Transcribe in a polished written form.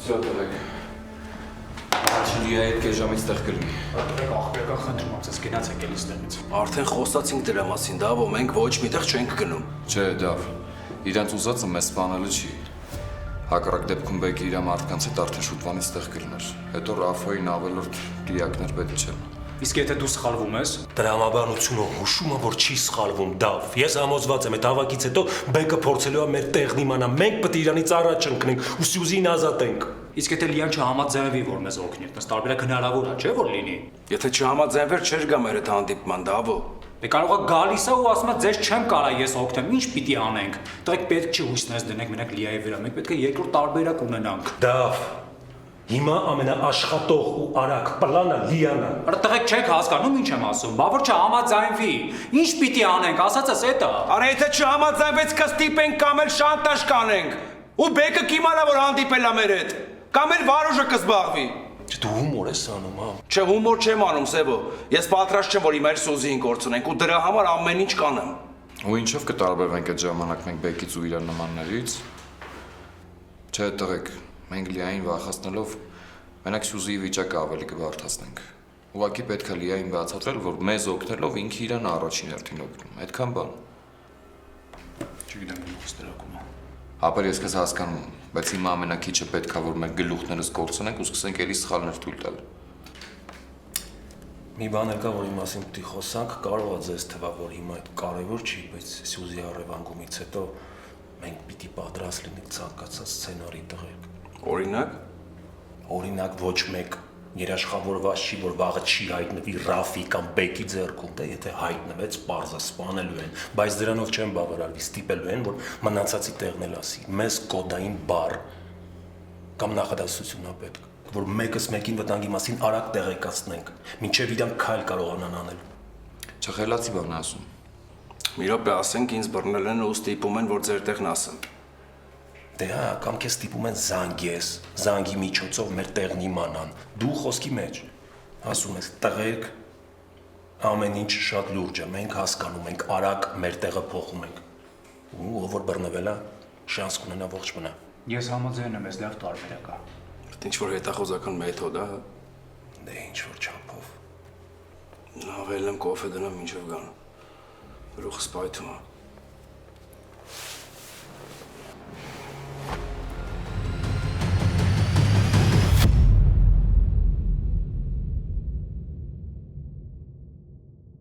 Всё, տղեկ։ Լիայի հետ կես ժամից տեղ կլինի։ Տղեկ աղբեկա խնդրում եմ, ձեզ գնացեք էլի ստեղից։ Արդեն խոսացինք դրա մասին, Դավո, մենք ոչ միտեղ չենք գնում։ Չէ, Դավ, իրանց ուզածը մեզ սպանելը չի։ Հակառակ դեպքում բեկի իր մարդկանց հետ արդեն շուտվանից տեղ կլներ։ Հետո Ռաֆային ավելորդ դիակներ պետք չեն։ Իսկ եթե դու սխալվում ես։ Տրամաբանությունը հուշում է, որ չի սխալվում, Դավ։ Ես համոզված եմ, այդ հավաքից հետո բեկը փորձելու է մեր տեղն իմանա։ Մենք պետք է իրանից առաջ ընկնենք ու Սյուզին ազատենք։ Իսկ եթե Լիան չհամաձայնվի, որ մեզ օգնի, ըստ տարբերակ հնարավոր է, չէ՞ որ լինի։ Եթե չհամաձայնվեր, չէր գա մեր այդ հանդիպման, Դավո։ Դե կարող է գալիս է ու ասում է ձեզ չեմ կարա ես օգնեմ, ինչ պիտի անենք։ Տղեկ պետք չի հույսներս դնենք մենակ Լիայի վրա, մենք պետք է երկրորդ տարբերակ ունենանք։ Դավ։ Հիմա ամենաաշխատող ու արագ պլանը Լիան է։ Արա տղեկ չեք հասկանում ինչ եմ ասում, բա որ չհամաձայնվի։ Ինչ պիտի անենք, ասածս էդ է։ Արա եթե չհամաձայնվեց կստիպենք կամ էլ շանտաժ կանենք։ Ու բեկը կիմանա, որ հանդիպել է մեր հետ։ Կամ էլ Վարուժը կզբաղվի։ Դու հումոր ես անում, հա։ Չէ, հումոր չեմ անում, Սևո։ Ես պատրաստ չեմ, որ հիմա էլ Սյուզիին կորցնենք ու դրա համար ամեն ինչ կանեմ։ Ու ինչով կտարբերվենք այդ ժամանակ մենք բեկից ու իր նմաններից։ Չէ, տղեկ, մենք Լիային վախացնելով մենակ Սյուզիի վիճակը ավելի կբարդացնենք։ Ուղղակի պետք է Լիային բացատրել, որ մեզ օգնելով ինքը իրան առաջին հերթին օգնում։ Այդքան բան։ Չգիտեմ ինչ դրակում է։ Ապա ես քեզ հասկանում եմ, բայց հիմա ամենակիչը պետք է որ մեր գլուխներս կորցնենք ու սկսենք էլի սխալներ թույլ տալ։ Մի բան կա, որի մասին պետք է խոսանք, կարող է ձեզ թվա, որ հիմա այդ կարևոր չի, բայց Սյուզի առևանգումից հետո մենք պիտի պատրաստ լինենք ցանկացած սցենարի տղերք։ Օրինակ, Օրինակ ոչ մեկ երաշխավորված չի, որ վաղը չի հայտնվի Ռաֆի կամ Բեկի ձեռքում, դե եթե հայտնվեց, պարզը սպանելու են, բայց դրանով չեն բավարարվի, ստիպելու են, որ մնացածի տեղն էլ ասի։ Մեզ կոդային բառ կամ նախադասություն է պետք, որ մեկս մեկին վտանգի մասին արագ տեղեկացնենք, մինչև իրանք քայլ կարողանան անել։ Չխելացի բան ասում։ մի րոպե ասենք ինձ բռնել են ու ստիպում են, որ ձեր տեղն ասեմ։ Դե հա, կամ քեզ ստիպում են զանգես, զանգի միջոցով մեր տեղն իմանան։ Դու խոսքի մեջ ասում ես տղերք, ամեն ինչ շատ լուրջ է, մենք հասկանում ենք, արագ մեր տեղը փոխում ենք։ Ու ով որ բռնվել է, շանս կունենա ողջ մնա։ Ես համաձայն եմ, ես լավ տարբերակ է։ Ինչ որ հետախոզական մեթոդ է, Դե ինչ որ չափով։ ավել եմ կոֆե դնամ մինչև գան։ Գլուխս պայթում է։